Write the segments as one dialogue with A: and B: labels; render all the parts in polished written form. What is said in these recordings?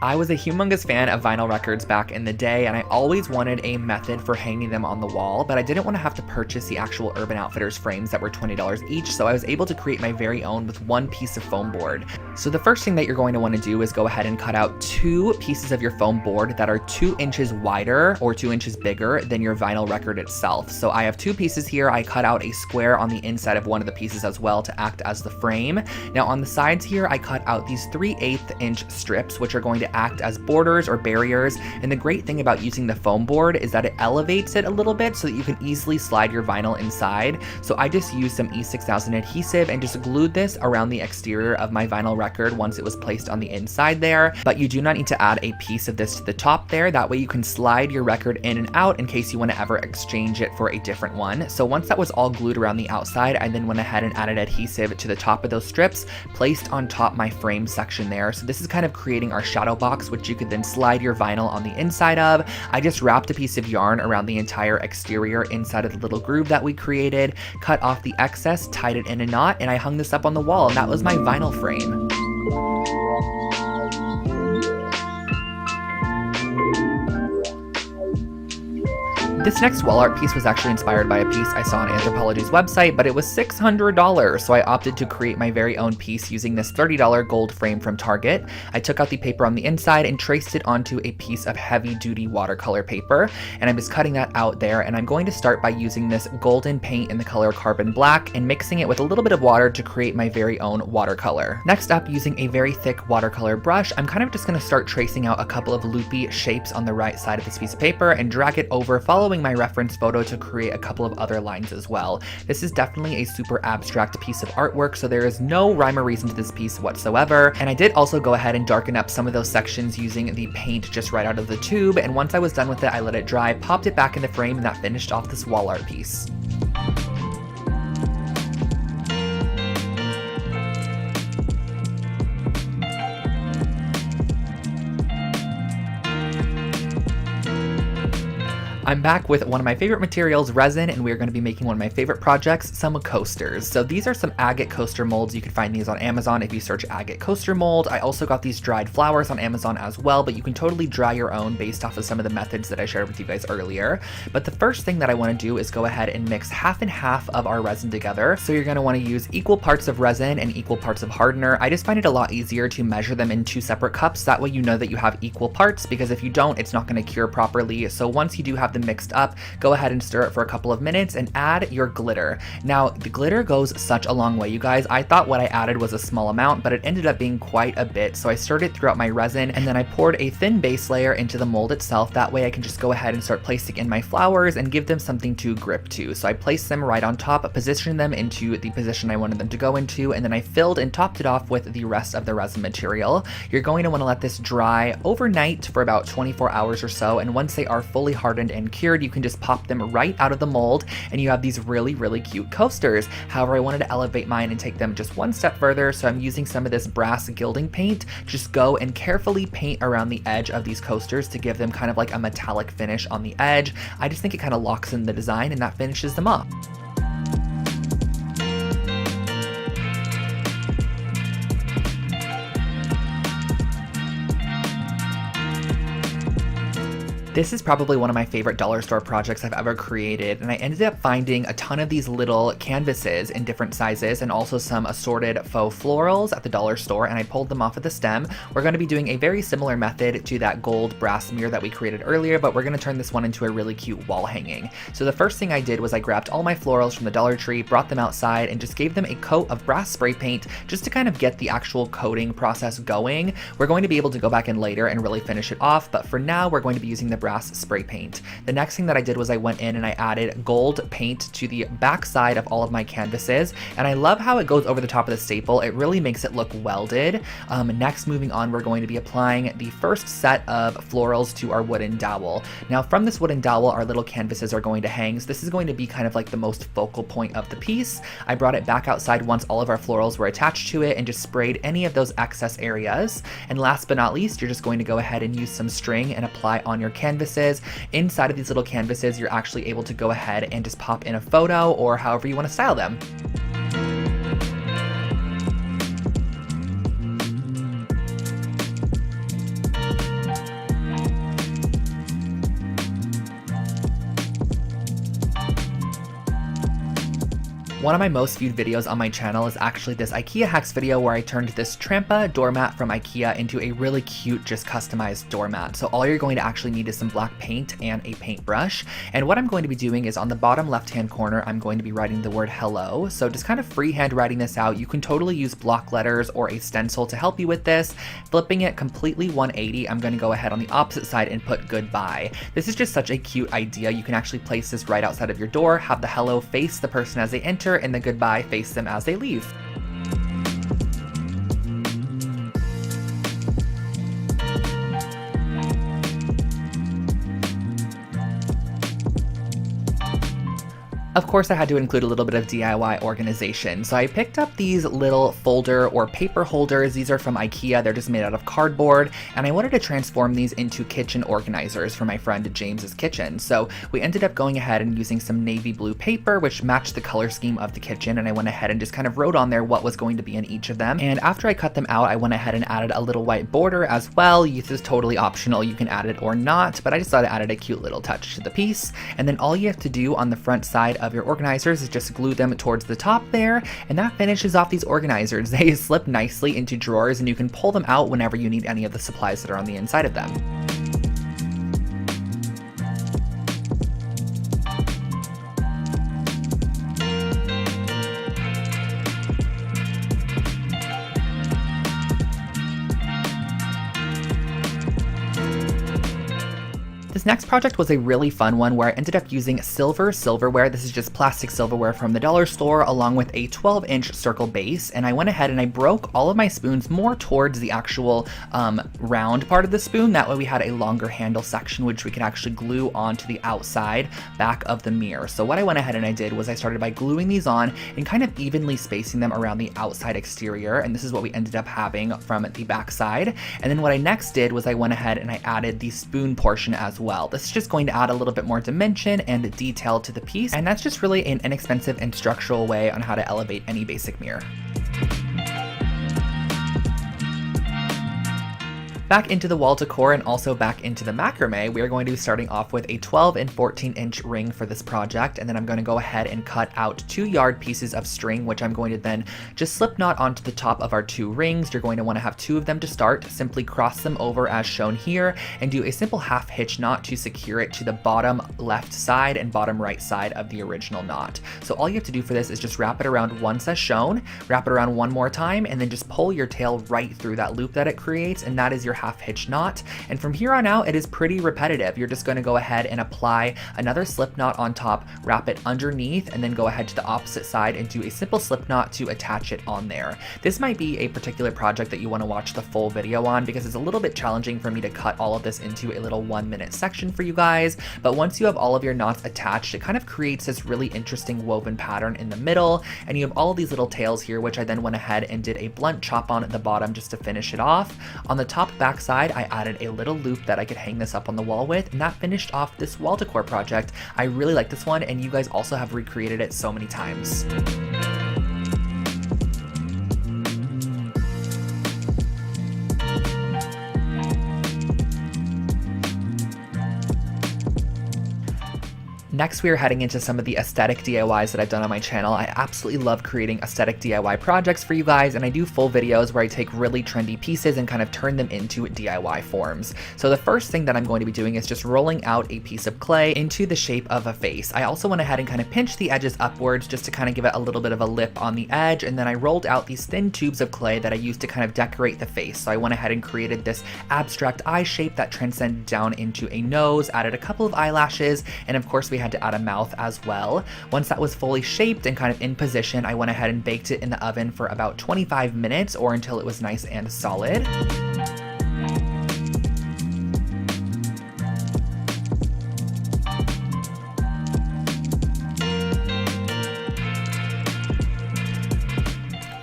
A: I was a humongous fan of vinyl records back in the day, and I always wanted a method for hanging them on the wall, but I didn't want to have to purchase the actual Urban Outfitters frames that were $20 each, so I was able to create my very own with one piece of foam board. So the first thing that you're going to want to do is go ahead and cut out 2 pieces of your foam board that are 2 inches wider or 2 inches bigger than your vinyl record itself. So I have 2 pieces here. I cut out a square on the inside of one of the pieces as well to act as the frame. Now on the sides here, I cut out these 3/8 inch strips, which are going to act as borders or barriers. And the great thing about using the foam board is that it elevates it a little bit so that you can easily slide your vinyl inside. So I just used some E6000 adhesive and just glued this around the exterior of my vinyl record once it was placed on the inside there. But you do not need to add a piece of this to the top there. That way you can slide your record in and out in case you want to ever exchange it for a different one. So once that was all glued around the outside, I then went ahead and added adhesive to the top of those strips, placed on top my frame section there. So this is kind of creating our shadow box, which you could then slide your vinyl on the inside of. I just wrapped a piece of yarn around the entire exterior inside of the little groove that we created, cut off the excess, tied it in a knot, and I hung this up on the wall, and that was my vinyl frame. This next wall art piece was actually inspired by a piece I saw on Anthropologie's website, but it was $600, so I opted to create my very own piece using this $30 gold frame from Target. I took out the paper on the inside and traced it onto a piece of heavy-duty watercolor paper, and I'm just cutting that out there, and I'm going to start by using this golden paint in the color Carbon Black and mixing it with a little bit of water to create my very own watercolor. Next up, using a very thick watercolor brush, I'm kind of just going to start tracing out a couple of loopy shapes on the right side of this piece of paper and drag it over, following my reference photo to create a couple of other lines as well. This is definitely a super abstract piece of artwork, so there is no rhyme or reason to this piece whatsoever. And I did also go ahead and darken up some of those sections using the paint just right out of the tube, and once I was done with it, I let it dry, popped it back in the frame, and that finished off this wall art piece. I'm back with one of my favorite materials, resin, and we are going to be making one of my favorite projects, some coasters. So these are some agate coaster molds. You can find these on Amazon if you search agate coaster mold. I also got these dried flowers on Amazon as well, but you can totally dry your own based off of some of the methods that I shared with you guys earlier. But the first thing that I want to do is go ahead and mix half and half of our resin together. So you're going to want to use equal parts of resin and equal parts of hardener. I just find it a lot easier to measure them in 2 separate cups. That way you know that you have equal parts, because if you don't, it's not going to cure properly. So once you do have them mixed up, go ahead and stir it for a couple of minutes and add your glitter. Now, the glitter goes such a long way, you guys. I thought what I added was a small amount, but it ended up being quite a bit. So I stirred it throughout my resin, and then I poured a thin base layer into the mold itself. That way I can just go ahead and start placing in my flowers and give them something to grip to. So I placed them right on top, positioned them into the position I wanted them to go into, and then I filled and topped it off with the rest of the resin material. You're going to want to let this dry overnight for about 24 hours or so, and once they are fully hardened and cured, you can just pop them right out of the mold, and you have these really, really cute coasters. However, I wanted to elevate mine and take them just one step further, so I'm using some of this brass gilding paint. Just go and carefully paint around the edge of these coasters to give them kind of like a metallic finish on the edge. I just think it kind of locks in the design, and that finishes them up. This is probably one of my favorite dollar store projects I've ever created, and I ended up finding a ton of these little canvases in different sizes and also some assorted faux florals at the dollar store, and I pulled them off of the stem. We're going to be doing a very similar method to that gold brass mirror that we created earlier, but we're going to turn this one into a really cute wall hanging. So the first thing I did was I grabbed all my florals from the Dollar Tree, brought them outside, and just gave them a coat of brass spray paint just to kind of get the actual coating process going. We're going to be able to go back in later and really finish it off, but for now we're going to be using the brass spray paint. The next thing that I did was I went in and I added gold paint to the back side of all of my canvases, and I love how it goes over the top of the staple. It really makes it look welded. Next, moving on, we're going to be applying the first set of florals to our wooden dowel. Now from this wooden dowel, our little canvases are going to hang, so this is going to be kind of like the most focal point of the piece. I brought it back outside once all of our florals were attached to it and just sprayed any of those excess areas. And last but not least, you're just going to go ahead and use some string and apply on your canvases. Inside of these little canvases, you're actually able to go ahead and just pop in a photo or however you want to style them. One of my most viewed videos on my channel is actually this IKEA hacks video where I turned this Trampa doormat from IKEA into a really cute, just customized doormat. So all you're going to actually need is some black paint and a paintbrush. And what I'm going to be doing is on the bottom left-hand corner, I'm going to be writing the word hello. So just kind of freehand writing this out. You can totally use block letters or a stencil to help you with this. Flipping it completely 180, I'm going to go ahead on the opposite side and put goodbye. This is just such a cute idea. You can actually place this right outside of your door, have the hello face the person as they enter, and the goodbye face them as they leave. Of course, I had to include a little bit of DIY organization. So I picked up these little folder or paper holders. These are from IKEA. They're just made out of cardboard. And I wanted to transform these into kitchen organizers for my friend James's kitchen. So we ended up going ahead and using some navy blue paper, which matched the color scheme of the kitchen. And I went ahead and just kind of wrote on there what was going to be in each of them. And after I cut them out, I went ahead and added a little white border as well. This is totally optional. You can add it or not, but I just thought it added a cute little touch to the piece. And then all you have to do on the front side of your organizers is just glue them towards the top there, and that finishes off these organizers. They slip nicely into drawers and you can pull them out whenever you need any of the supplies that are on the inside of them. This next project was a really fun one where I ended up using silverware. This is just plastic silverware from the dollar store along with a 12-inch circle base, and I went ahead and I broke all of my spoons more towards the actual round part of the spoon. That way we had a longer handle section which we could actually glue onto the outside back of the mirror. So what I went ahead and I did was I started by gluing these on and kind of evenly spacing them around the outside exterior, and this is what we ended up having from the back side. And then what I next did was I went ahead and I added the spoon portion as well. This is just going to add a little bit more dimension and detail to the piece, and that's just really an inexpensive and structural way on how to elevate any basic mirror. Back into the wall decor and also back into the macrame, we are going to be starting off with a 12 and 14-inch ring for this project, and then I'm going to go ahead and cut out 2 yard pieces of string, which I'm going to then just slip knot onto the top of our 2 rings. You're going to want to have 2 of them to start. Simply cross them over as shown here and do a simple half hitch knot to secure it to the bottom left side and bottom right side of the original knot. So all you have to do for this is just wrap it around once as shown, wrap it around one more time, and then just pull your tail right through that loop that it creates, and that is your half hitch knot. And from here on out, it is pretty repetitive. You're just going to go ahead and apply another slip knot on top, wrap it underneath, and then go ahead to the opposite side and do a simple slip knot to attach it on there. This might be a particular project that you want to watch the full video on because it's a little bit challenging for me to cut all of this into a little 1-minute section for you guys. But once you have all of your knots attached, it kind of creates this really interesting woven pattern in the middle, and you have all of these little tails here, which I then went ahead and did a blunt chop on at the bottom just to finish it off. On the top back side, I added a little loop that I could hang this up on the wall with, and that finished off this wall decor project. I really like this one, and you guys also have recreated it so many times. Next, we are heading into some of the aesthetic DIYs that I've done on my channel. I absolutely love creating aesthetic DIY projects for you guys, and I do full videos where I take really trendy pieces and kind of turn them into DIY forms. So the first thing that I'm going to be doing is just rolling out a piece of clay into the shape of a face. I also went ahead and kind of pinched the edges upwards just to kind of give it a little bit of a lip on the edge, and then I rolled out these thin tubes of clay that I used to kind of decorate the face. So I went ahead and created this abstract eye shape that transcended down into a nose, added a couple of eyelashes, and of course we had to add a mouth as well. Once that was fully shaped and kind of in position, I went ahead and baked it in the oven for about 25 minutes or until it was nice and solid.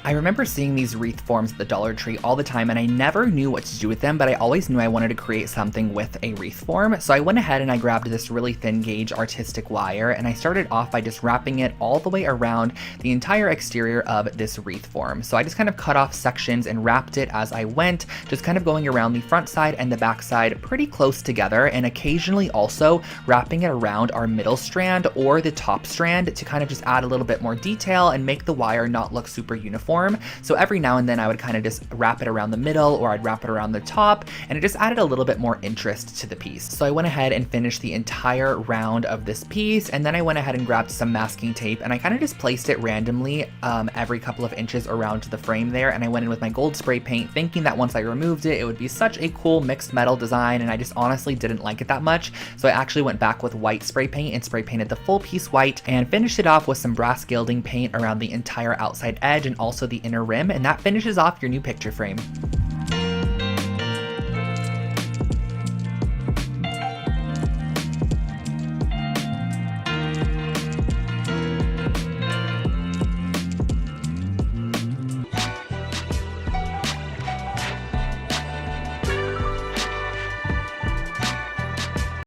A: I remember seeing these wreath forms at the Dollar Tree all the time, and I never knew what to do with them, but I always knew I wanted to create something with a wreath form. So I went ahead and I grabbed this really thin gauge artistic wire, and I started off by just wrapping it all the way around the entire exterior of this wreath form. So I just kind of cut off sections and wrapped it as I went, just kind of going around the front side and the back side pretty close together, and occasionally also wrapping it around our middle strand or the top strand to kind of just add a little bit more detail and make the wire not look super uniform. So every now and then I would kind of just wrap it around the middle, or I'd wrap it around the top, and it just added a little bit more interest to the piece. So I went ahead and finished the entire round of this piece, and then I went ahead and grabbed some masking tape, and I kind of just placed it randomly every couple of inches around the frame there, and I went in with my gold spray paint thinking that once I removed it, it would be such a cool mixed metal design, and I just honestly didn't like it that much. So I actually went back with white spray paint and spray painted the full piece white, and finished it off with some brass gilding paint around the entire outside edge and also the inner rim, and that finishes off your new picture frame.